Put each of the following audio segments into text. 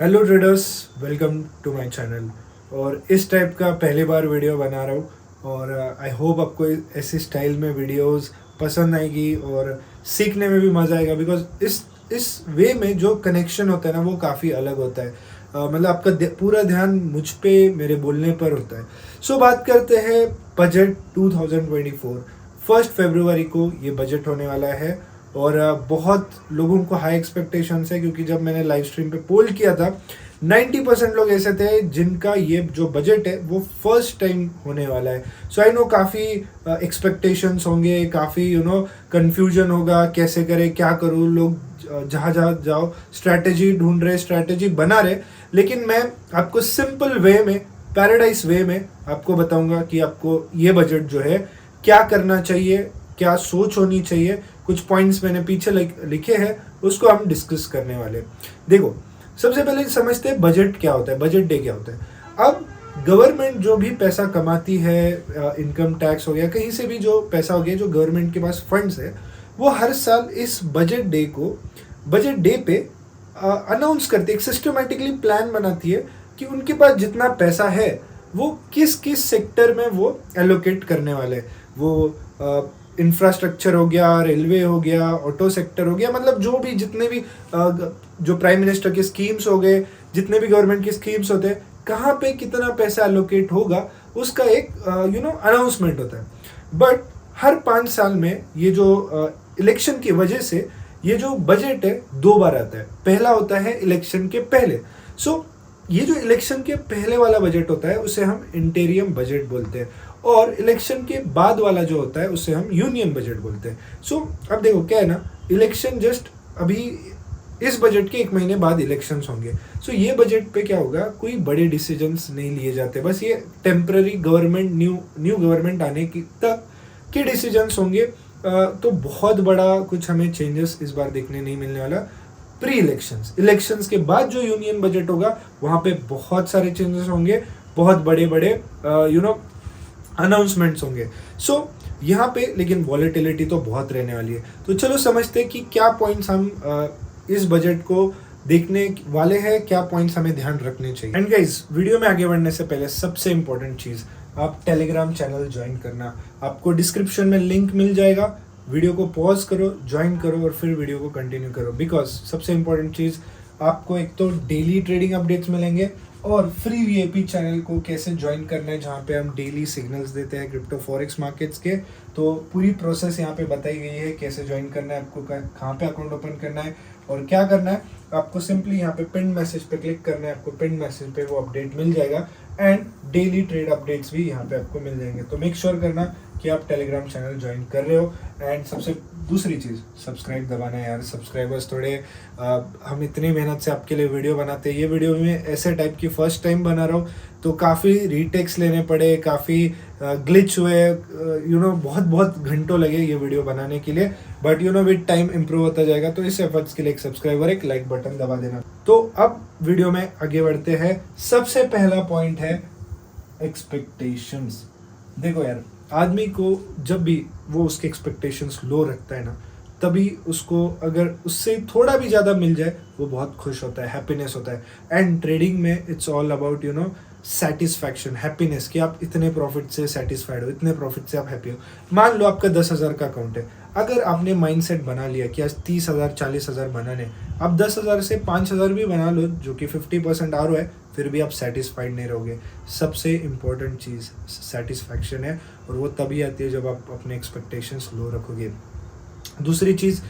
Hello traders, welcome to my channel. और इस type का पहली बार वीडियो बना रहा हूँ और आई होप आपको ऐसी स्टाइल में वीडियोस पसंद आएगी और सीखने में भी मज़ा आएगा। बिकॉज इस वे में जो कनेक्शन होता है ना वो काफ़ी अलग होता है। मतलब आपका पूरा ध्यान मुझ पे मेरे बोलने पर होता है। सो बात करते हैं बजट 2024। 1 फरवरी को ये बजट होने वाला है और बहुत लोगों को हाई एक्सपेक्टेशंस है, क्योंकि जब मैंने लाइव स्ट्रीम पे पोल किया था 90% लोग ऐसे थे जिनका ये जो बजट है वो फर्स्ट टाइम होने वाला है। सो आई नो काफ़ी एक्सपेक्टेशंस होंगे, काफ़ी कन्फ्यूजन होगा, कैसे करें क्या करूँ। लोग जहाँ जहाँ जाओ स्ट्रैटेजी ढूंढ रहे, स्ट्रैटेजी बना रहे। लेकिन मैं आपको सिंपल वे में, पैराडाइज वे में आपको बताऊंगा कि आपको ये बजट जो है क्या करना चाहिए, क्या सोच होनी चाहिए। कुछ पॉइंट्स मैंने पीछे लिखे हैं, उसको हम डिस्कस करने वाले। देखो, सबसे पहले समझते हैं बजट क्या होता है, बजट डे क्या होता है। अब गवर्नमेंट जो भी पैसा कमाती है, इनकम टैक्स हो गया, कहीं से भी जो पैसा हो गया, जो गवर्नमेंट के पास फंड्स है, वो हर साल इस बजट डे पे अनाउंस करती है। एक सिस्टमेटिकली प्लान बनाती है कि उनके पास जितना पैसा है वो किस किस सेक्टर में वो एलोकेट करने वाले। वो इंफ्रास्ट्रक्चर हो गया, रेलवे हो गया, ऑटो सेक्टर हो गया, मतलब जो भी जितने भी जो प्राइम मिनिस्टर की स्कीम्स हो गए, जितने भी गवर्नमेंट की स्कीम्स होते हैं, कहाँ पे कितना पैसा एलोकेट होगा उसका एक अनाउंसमेंट होता है। बट हर 5 साल में ये जो इलेक्शन की वजह से ये जो बजट है 2 बार आता है। पहला होता है इलेक्शन के पहले। सो ये जो इलेक्शन के पहले वाला बजट होता है उसे हम इंटेरियम बजट बोलते हैं, और इलेक्शन के बाद वाला जो होता है उसे हम यूनियन बजट बोलते हैं। सो अब देखो क्या है ना, इलेक्शन जस्ट अभी इस बजट के 1 महीने बाद इलेक्शंस होंगे। सो ये बजट पे क्या होगा, कोई बड़े डिसीजंस नहीं लिए जाते, बस ये टेम्पररी गवर्नमेंट, न्यू गवर्नमेंट आने की तक के डिसीजंस होंगे। तो बहुत बड़ा कुछ हमें चेंजेस इस बार देखने नहीं मिलने वाला। प्री इलेक्शंस के बाद जो यूनियन बजट होगा वहां पे बहुत सारे चेंजेस होंगे, बहुत बड़े बड़े अनाउंसमेंट्स होंगे। सो यहाँ पे लेकिन वॉलेटिलिटी तो बहुत रहने वाली है। तो चलो समझते हैं कि क्या पॉइंट्स हम इस बजट को देखने वाले हैं, क्या पॉइंट्स हमें ध्यान रखने चाहिए। एंड गाइस, वीडियो में आगे बढ़ने से पहले सबसे इंपॉर्टेंट चीज़, आप टेलीग्राम चैनल ज्वाइन करना। आपको डिस्क्रिप्शन में लिंक मिल जाएगा। वीडियो को पॉज करो, ज्वाइन करो और फिर वीडियो को कंटिन्यू करो। बिकॉज सबसे इंपॉर्टेंट चीज़, आपको एक तो डेली ट्रेडिंग अपडेट्स मिलेंगे और फ्री वीआईपी चैनल को कैसे ज्वाइन करना है, जहाँ पे हम डेली सिग्नल्स देते हैं क्रिप्टो फॉरेक्स मार्केट्स के। तो पूरी प्रोसेस यहाँ पे बताई गई है, कैसे ज्वाइन करना है, आपको कहाँ पे अकाउंट ओपन करना है और क्या करना है। आपको सिंपली यहाँ पे पिन मैसेज पे क्लिक करना है, आपको पिन मैसेज पे वो अपडेट मिल जाएगा एंड डेली ट्रेड अपडेट्स भी यहाँ पे आपको मिल जाएंगे। तो मेक श्योर करना कि आप टेलीग्राम चैनल ज्वाइन कर रहे हो। एंड सबसे दूसरी चीज़, सब्सक्राइब दबाना है यार। सब्सक्राइबर्स थोड़े हम इतनी मेहनत से आपके लिए वीडियो बनाते हैं। ये वीडियो में ऐसे टाइप की फर्स्ट टाइम बना रहा हूँ, तो काफ़ी रीटेक्स लेने पड़े, काफ़ी ग्लिच हुए, बहुत बहुत घंटों लगे ये वीडियो बनाने के लिए। बट विद टाइम इम्प्रूव होता जाएगा। तो इस एफर्ट्स के लिए एक सब्सक्राइब और एक लाइक बटन दबा देना। तो अब वीडियो में आगे बढ़ते हैं। सबसे पहला पॉइंट है एक्सपेक्टेशंस। देखो यार, आदमी को जब भी वो उसके एक्सपेक्टेशंस लो रखता है ना, तभी उसको अगर उससे थोड़ा भी ज़्यादा मिल जाए वो बहुत खुश होता है, हैप्पीनेस होता है। एंड ट्रेडिंग में it's all about satisfaction, happiness, कि आप इतने प्रॉफिट से सेटिस्फाइड हो, इतने प्रॉफिट से आप हैप्पी हो। मान लो आपका 10,000 का अकाउंट है, अगर आपने माइंडसेट बना लिया कि आज 30,000 40,000 बनाने, अब 10,000 से 5,000 भी बना लो, जो कि 50% आर है, फिर भी आप सेटिस्फाइड नहीं रहोगे। सबसे इम्पोर्टेंट चीज़ सेटिस्फैक्शन है, और वो तभी आती है जब आप अपने एक्सपेक्टेशंस लो रखोगे। दूसरी चीज़,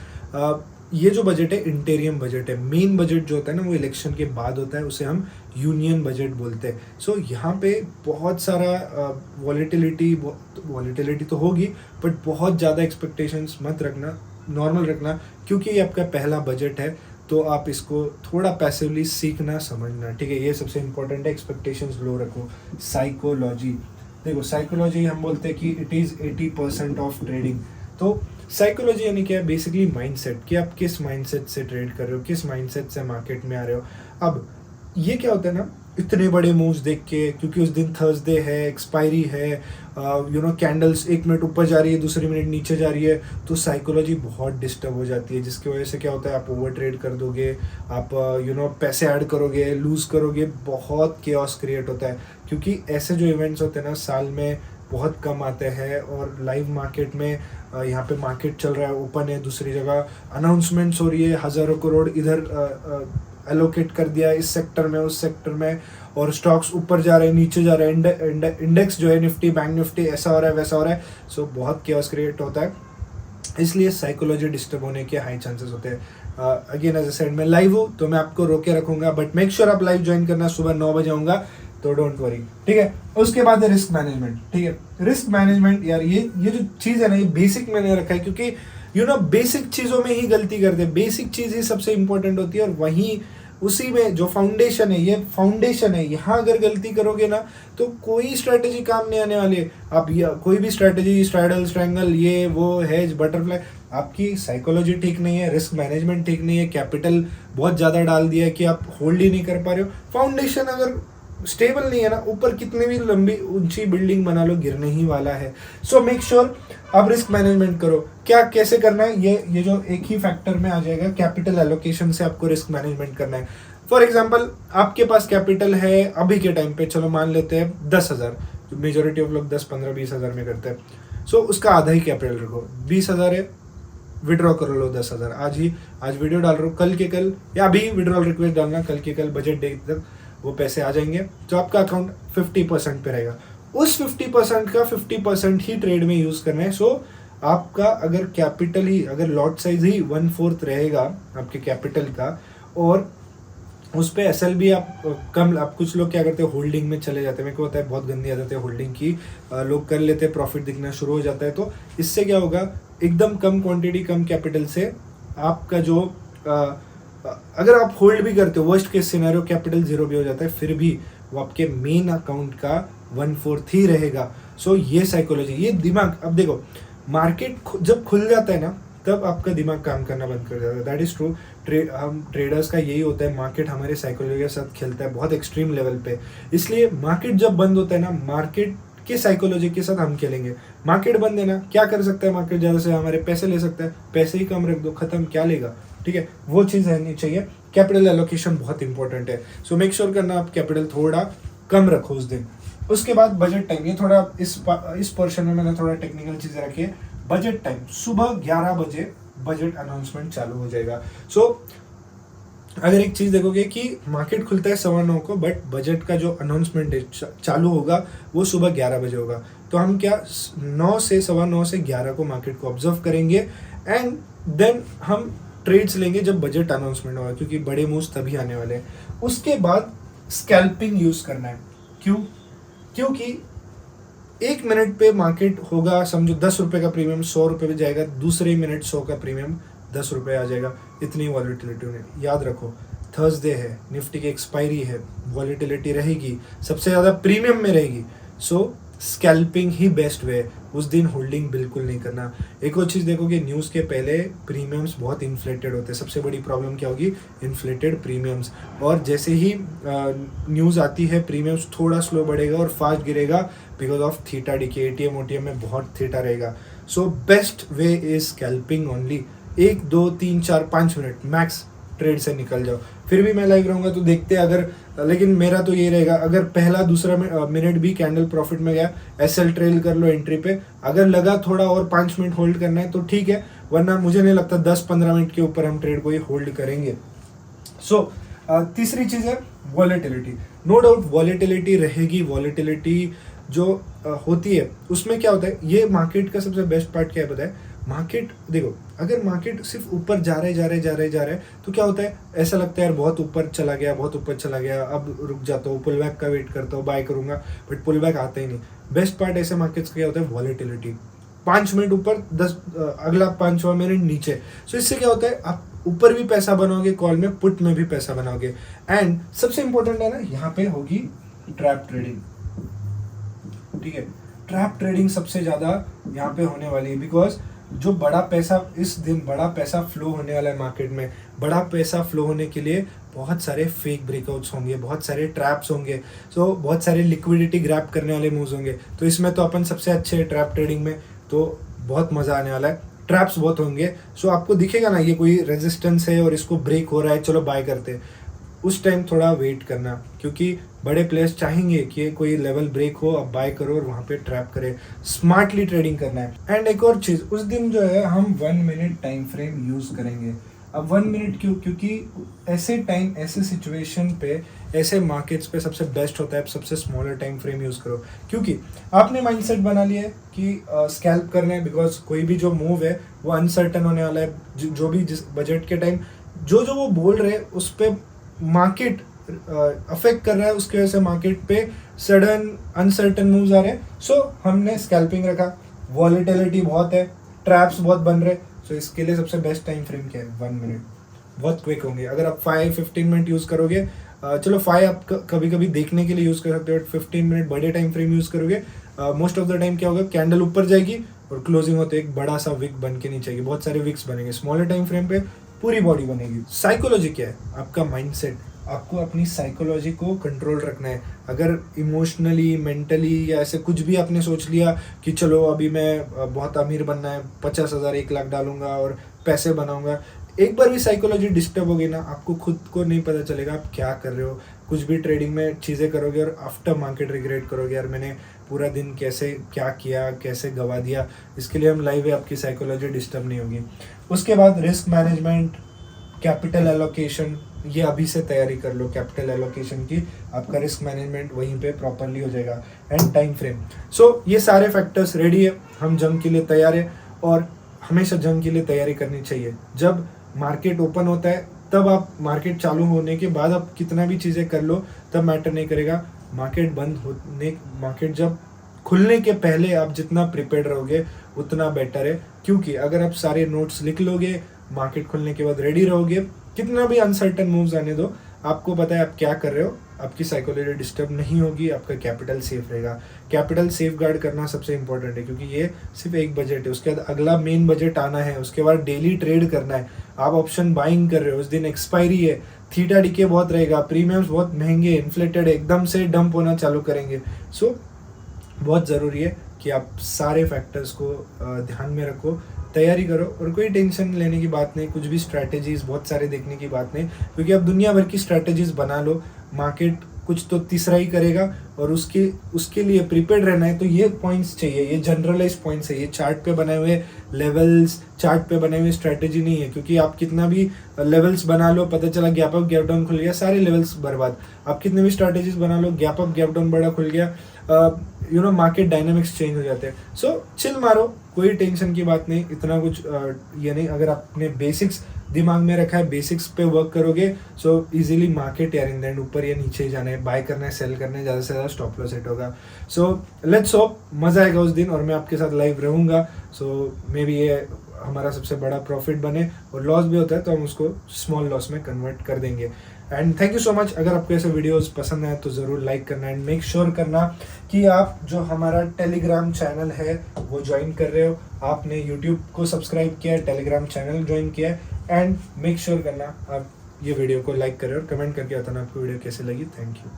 ये जो बजट है इंटेरियम बजट है। मेन बजट जो होता है ना वो इलेक्शन के बाद होता है, उसे हम यूनियन बजट बोलते हैं। सो यहाँ पे बहुत सारा वॉलेटिलिटी तो होगी, बट बहुत ज़्यादा एक्सपेक्टेशंस मत रखना, नॉर्मल रखना, क्योंकि ये आपका पहला बजट है। तो आप इसको थोड़ा पैसिवली सीखना, समझना, ठीक है। ये सबसे इंपॉर्टेंट है, एक्सपेक्टेशंस लो रखो। साइकोलॉजी, देखो साइकोलॉजी हम बोलते हैं कि इट इज़ 80% ऑफ ट्रेडिंग। तो साइकोलॉजी यानी क्या है, बेसिकली माइंडसेट, कि आप किस माइंडसेट से ट्रेड कर रहे हो, किस माइंडसेट से मार्केट में आ रहे हो। अब ये क्या होता है ना, इतने बड़े मूव्स देख के, क्योंकि उस दिन थर्सडे है, एक्सपायरी है, कैंडल्स 1 मिनट ऊपर जा रही है, दूसरी मिनट नीचे जा रही है, तो साइकोलॉजी बहुत डिस्टर्ब हो जाती है, जिसकी वजह से क्या होता है, आप ओवर ट्रेड कर दोगे, आप पैसे ऐड करोगे, लूज़ करोगे, बहुत केओस क्रिएट होता है। क्योंकि ऐसे जो इवेंट्स होते हैं ना, साल में बहुत कम आते हैं, और लाइव मार्केट में यहाँ पे मार्केट चल रहा है, ओपन है, दूसरी जगह अनाउंसमेंट्स हो रही है, हज़ारों करोड़ इधर एलोकेट कर दिया इस सेक्टर में, उस सेक्टर में, और स्टॉक्स ऊपर जा रहे हैं, नीचे जा रहे हैं, इंडेक्स जो है निफ्टी, बैंक निफ्टी, ऐसा हो रहा है, वैसा हो रहा है। सो बहुत केओस क्रिएट होता है, इसलिए साइकोलॉजी डिस्टर्ब होने के हाई चांसेस होते हैं। अगेन एज ए सेड, मैं लाइव हूँ तो मैं आपको रोके रखूंगा, बट मेक श्योर आप लाइव ज्वाइन करना, सुबह 9 बजे आऊँगा, तो डोंट वरी, ठीक है। उसके बाद है रिस्क मैनेजमेंट, ठीक है। रिस्क मैनेजमेंट यार, ये जो चीज़ है ना, ये बेसिक मैंने रखा है, क्योंकि बेसिक चीज़ों में ही गलती करते हैं, बेसिक चीज़ ही सबसे इंपॉर्टेंट होती है, और वहीं उसी में जो फाउंडेशन है, ये फाउंडेशन है, यहाँ अगर गलती करोगे ना तो कोई स्ट्रैटेजी काम नहीं आने वाली है। आप कोई भी स्ट्रैटेजी, स्ट्रैडल, स्ट्रैंगल, ये वो, हेज, बटरफ्लाई, आपकी साइकोलॉजी ठीक नहीं है, रिस्क मैनेजमेंट ठीक नहीं है, कैपिटल बहुत ज़्यादा डाल दिया है कि आप होल्ड ही नहीं कर पा रहे हो, फाउंडेशन अगर स्टेबल नहीं है ना, ऊपर कितनी भी लंबी ऊंची बिल्डिंग बना लो, गिरने ही वाला है। सो मेक श्योर आप रिस्क मैनेजमेंट करो। क्या कैसे करना है, ये जो एक ही फैक्टर में आ जाएगा, कैपिटल एलोकेशन से आपको रिस्क मैनेजमेंट करना है। फॉर एग्जांपल, आपके पास कैपिटल है अभी के टाइम पे, चलो मान लेते हैं 10,000, जो मेजोरिटी ऑफ लोग 10, 15, 20,000 में करते हैं। सो उसका आधा ही कैपिटल रखो, 20,000 है, विड्रॉ कर लो 10,000 आज वीडियो डाल रहा हूँ, कल के कल या अभी विड्रॉल रिक्वेस्ट डालना, कल के कल बजट डे तक वो पैसे आ जाएंगे, तो आपका अकाउंट 50% पे रहेगा। उस 50% का 50% ही ट्रेड में यूज करना है। सो आपका अगर कैपिटल ही, अगर लॉट साइज ही 1/4 रहेगा आपके कैपिटल का, और उस पे एसएल भी आप कम, आप कुछ लोग क्या करते हैं, होल्डिंग में चले जाते हैं, मेरे को होता है बहुत गंदी आदत है होल्डिंग की, लोग कर लेते हैं, प्रॉफिट दिखना शुरू हो जाता है। तो इससे क्या होगा, एकदम कम क्वांटिटी, कम कैपिटल से आपका जो अगर आप होल्ड भी करते हो, वर्स्ट केस सिनेरियो कैपिटल 0 भी हो जाता है, फिर भी वो आपके मेन अकाउंट का 1/4 ही रहेगा। सो ये साइकोलॉजी, ये दिमाग, अब देखो मार्केट जब खुल जाता है ना, तब आपका दिमाग काम करना बंद कर जाता है, दैट इज ट्रू। हम ट्रेडर्स का यही होता है, मार्केट हमारे साइकोलॉजी के साथ खेलता है बहुत एक्सट्रीम लेवल पे, इसलिए मार्केट जब बंद होता है ना, मार्केट के साइकोलॉजी के साथ हम खेलेंगे। मार्केट बंद है ना, क्या कर सकता है मार्केट, ज़्यादा से हमारे पैसे ले सकता है, पैसे ही कम रख दो, खत्म, क्या लेगा, ठीक है। वो चीज़ रहनी चाहिए, कैपिटल एलोकेशन बहुत इंपॉर्टेंट है। सो मेक श्योर करना आप कैपिटल थोड़ा कम रखो उस दिन। उसके बाद बजट टाइम, ये थोड़ा इस पोर्शन में मैंने थोड़ा टेक्निकल चीज़ें रखी है। बजट टाइम, सुबह 11 बजे बजट अनाउंसमेंट चालू हो जाएगा। सो अगर एक चीज़ देखोगे कि मार्केट खुलता है 9:15 को, बट बजट का जो अनाउंसमेंट है चालू होगा वो सुबह 11 बजे होगा। तो हम क्या 9 से 9:15 से 11 को मार्केट को ऑब्जर्व करेंगे, एंड देन हम ट्रेड्स लेंगे जब बजट अनाउंसमेंट होगा, क्योंकि बड़े मूव्स तभी आने वाले हैं। उसके बाद स्कैल्पिंग यूज़ करना है। क्यों? क्योंकि 1 मिनट पे मार्केट होगा, समझो 10 रुपये का प्रीमियम 100 रुपये पे जाएगा, दूसरे मिनट 100 का प्रीमियम 10 रुपये आ जाएगा, इतनी वॉलीटिलिटी होने। याद रखो, थर्सडे है, निफ्टी की एक्सपायरी है, वॉलीटिलिटी रहेगी, सबसे ज़्यादा प्रीमियम में रहेगी। सो स्कैल्पिंग ही बेस्ट वे है, उस दिन होल्डिंग बिल्कुल नहीं करना। एक और चीज़ देखोगे, न्यूज़ के पहले प्रीमियम्स बहुत इन्फ्लेटेड होते हैं। सबसे बड़ी प्रॉब्लम क्या होगी, इन्फ्लेटेड प्रीमियम्स। और जैसे ही न्यूज़ आती है, प्रीमियम्स थोड़ा स्लो बढ़ेगा और फास्ट गिरेगा, because of theta decay. ATM OTM में बहुत थीटा रहेगा। So best way is scalping only. 1, 2, 3, 4, 5 minute max trade से निकल जाओ। फिर भी मैं लाइव रहूँगा तो देखते अगर, लेकिन मेरा तो ये रहेगा, अगर पहला दूसरा मिनट भी कैंडल प्रॉफिट में गया, एसएल ट्रेल कर लो एंट्री पे। अगर लगा थोड़ा और 5 मिनट होल्ड करना है तो ठीक है, वरना मुझे नहीं लगता 10-15 मिनट के ऊपर हम ट्रेड को ये होल्ड करेंगे। सो तीसरी चीज़ है वॉलेटिलिटी। नो डाउट वॉलेटिलिटी रहेगी। वॉलेटिलिटी जो होती है उसमें क्या होता है, ये मार्केट का सबसे बेस्ट पार्ट क्या है पता है? मार्केट देखो, अगर मार्केट सिर्फ ऊपर जा रहे तो क्या होता है, ऐसा लगता है यार बहुत ऊपर चला गया, अब रुक जाता हूँ, पुल बैक का वेट करता हूँ, बाय करूंगा, बट पुल बैक आता ही नहीं। बेस्ट पार्ट ऐसे मार्केट्स का क्या होता है, वॉलेटिलिटी। 5 मिनट ऊपर, 10 अगला 5वां मिनट नीचे। सो इससे क्या होता है, आप ऊपर भी पैसा बनाओगे, कॉल में, पुट में भी पैसा बनाओगे। एंड सबसे इंपॉर्टेंट है ना, यहाँ पे होगी ट्रैप ट्रेडिंग। ठीक है, ट्रैप ट्रेडिंग सबसे ज्यादा यहाँ पे होने वाली है, बिकॉज जो बड़ा पैसा इस दिन बड़ा पैसा फ्लो होने वाला है मार्केट में, बड़ा पैसा फ्लो होने के लिए बहुत सारे फेक ब्रेकआउट्स होंगे, बहुत सारे ट्रैप्स होंगे, सो बहुत सारे लिक्विडिटी ग्रैब करने वाले मूव्स होंगे। तो इसमें तो अपन सबसे अच्छे हैं ट्रैप ट्रेडिंग में, तो बहुत मज़ा आने वाला है। ट्रैप्स बहुत होंगे, सो आपको दिखेगा ना ये कोई रेजिस्टेंस है और इसको ब्रेक हो रहा है, चलो बाय करते हैं। उस टाइम थोड़ा वेट करना, क्योंकि बड़े प्लेयर्स चाहेंगे कि कोई लेवल ब्रेक हो, अब बाय करो और वहाँ पे ट्रैप करे। स्मार्टली ट्रेडिंग करना है। एंड एक और चीज़, उस दिन जो है हम 1 मिनट टाइम फ्रेम यूज़ करेंगे। अब 1 मिनट क्यों? क्योंकि ऐसे टाइम, ऐसे सिचुएशन पे, ऐसे मार्केट्स पे सबसे बेस्ट होता है सबसे स्मॉलर टाइम फ्रेम यूज़ करो। क्योंकि आपने माइंडसेट बना लिया है कि स्कैल्प करना है, बिकॉज कोई भी जो मूव है वो अनसर्टन होने वाला है। जो भी जिस बजट के टाइम जो वो बोल रहे हैं उस पर मार्केट अफेक्ट कर रहा है, उसकी वजह से मार्केट पे सडन अनसर्टन मूव्स आ रहे हैं। सो हमने स्कैल्पिंग रखा, वॉलेटिलिटी बहुत है, ट्रैप्स बहुत बन रहे, सो इसके लिए सबसे बेस्ट टाइम फ्रेम क्या है? 1 मिनट। बहुत क्विक होंगे। अगर आप 5-15 मिनट यूज़ करोगे, चलो 5 आप कभी कभी देखने के लिए यूज़ कर सकते हो, 15 मिनट बड़े टाइम फ्रेम यूज़ करोगे, मोस्ट ऑफ द टाइम क्या होगा, कैंडल ऊपर जाएगी और क्लोजिंग होते एक बड़ा सा विक बन के नीचे आएगी। बहुत सारे विक्स बनेंगे। स्मॉलर टाइम फ्रेम पे पूरी बॉडी बनेगी। साइकोलॉजी क्या है? आपका माइंडसेट। आपको अपनी साइकोलॉजी को कंट्रोल रखना है। अगर इमोशनली, मेंटली या ऐसे कुछ भी आपने सोच लिया कि चलो अभी मैं बहुत अमीर बनना है, 50,000 1 लाख डालूंगा और पैसे बनाऊंगा, एक बार भी साइकोलॉजी डिस्टर्ब होगी ना, आपको खुद को नहीं पता चलेगा आप क्या कर रहे हो। कुछ भी ट्रेडिंग में चीज़ें करोगे और आफ्टर मार्केट रिग्रेट करोगे, यार मैंने पूरा दिन कैसे क्या किया, कैसे गवा दिया। इसके लिए हम लाइव है, आपकी साइकोलॉजी डिस्टर्ब नहीं होगी। उसके बाद रिस्क मैनेजमेंट, कैपिटल एलोकेशन, ये अभी से तैयारी कर लो कैपिटल एलोकेशन की, आपका रिस्क मैनेजमेंट वहीं पे प्रॉपरली हो जाएगा। And time frame. सो ये सारे फैक्टर्स रेडी है, हम जंग के लिए तैयार है। और हमेशा जंग के लिए तैयारी करनी चाहिए। जब मार्केट ओपन होता है तब आप, मार्केट चालू होने के बाद आप कितना भी चीज़ें कर लो तब मैटर नहीं करेगा। मार्केट जब खुलने के पहले आप जितना प्रिपेयर्ड रहोगे उतना बेटर है। क्योंकि अगर आप सारे नोट्स लिख लोगे, मार्केट खुलने के बाद रेडी रहोगे, कितना भी अनसर्टन मूव्स आने दो, आपको पता है आप क्या कर रहे हो, आपकी साइकोलॉजी डिस्टर्ब नहीं होगी, आपका कैपिटल सेफ रहेगा। कैपिटल सेफ गार्ड करना सबसे इंपॉर्टेंट है, क्योंकि ये सिर्फ एक बजट है, उसके बाद अगला मेन बजट आना है, उसके बाद डेली ट्रेड करना है। आप ऑप्शन बाइंग कर रहे हो, उस दिन एक्सपायरी है, थीटा डीके बहुत रहेगा, प्रीमियम्स बहुत महंगे, इन्फ्लेटेड एकदम से डंप होना चालू करेंगे। सो बहुत ज़रूरी है कि आप सारे फैक्टर्स को ध्यान में रखो, तैयारी करो। और कोई टेंशन लेने की बात नहीं, कुछ भी स्ट्रैटेजीज बहुत सारे देखने की बात नहीं, क्योंकि आप दुनिया भर की स्ट्रैटेजीज बना लो, मार्केट कुछ तो तीसरा ही करेगा और उसके लिए प्रिपेयर्ड रहना है। तो ये पॉइंट्स चाहिए, ये जनरलाइज पॉइंट्स है, ये चार्ट पे बनाए हुए लेवल्स, चार्ट पे बनाए हुए स्ट्रैटेजी नहीं है। क्योंकि आप कितना भी लेवल्स बना लो, पता चला गैप अप गैप डाउन खुल गया, सारे लेवल्स बर्बाद। आप कितने भी स्ट्रैटेजीज बना लो, गैप अप गैप डाउन बड़ा खुल गया, मार्केट डायनामिक्स चेंज हो जाते हैं। सो चिल मारो, कोई टेंशन की बात नहीं, इतना कुछ ये नहीं। अगर आपने बेसिक्स दिमाग में रखा है, बेसिक्स पे वर्क करोगे, सो इजीली मार्केट यार इन द एंड ऊपर या नीचे ही जाना है, बाय करना है, सेल करना है, ज़्यादा से ज़्यादा स्टॉप लॉस सेट होगा। सो लेट्स होप मज़ा आएगा उस दिन और मैं आपके साथ लाइव रहूँगा। सो मे बी ये हमारा सबसे बड़ा प्रॉफिट बने, और लॉस भी होता है तो हम उसको स्मॉल लॉस में कन्वर्ट कर देंगे। And thank you so much. अगर आपको ऐसे वीडियोस पसंद आए तो ज़रूर लाइक करना, एंड मेक श्योर करना कि आप जो हमारा टेलीग्राम चैनल है वो ज्वाइन कर रहे हो। आपने यूट्यूब को सब्सक्राइब किया है, टेलीग्राम चैनल ज्वाइन किया है, एंड मेक श्योर करना आप ये वीडियो को लाइक करें और कमेंट करके बताना आपको वीडियो कैसे लगी। Thank you.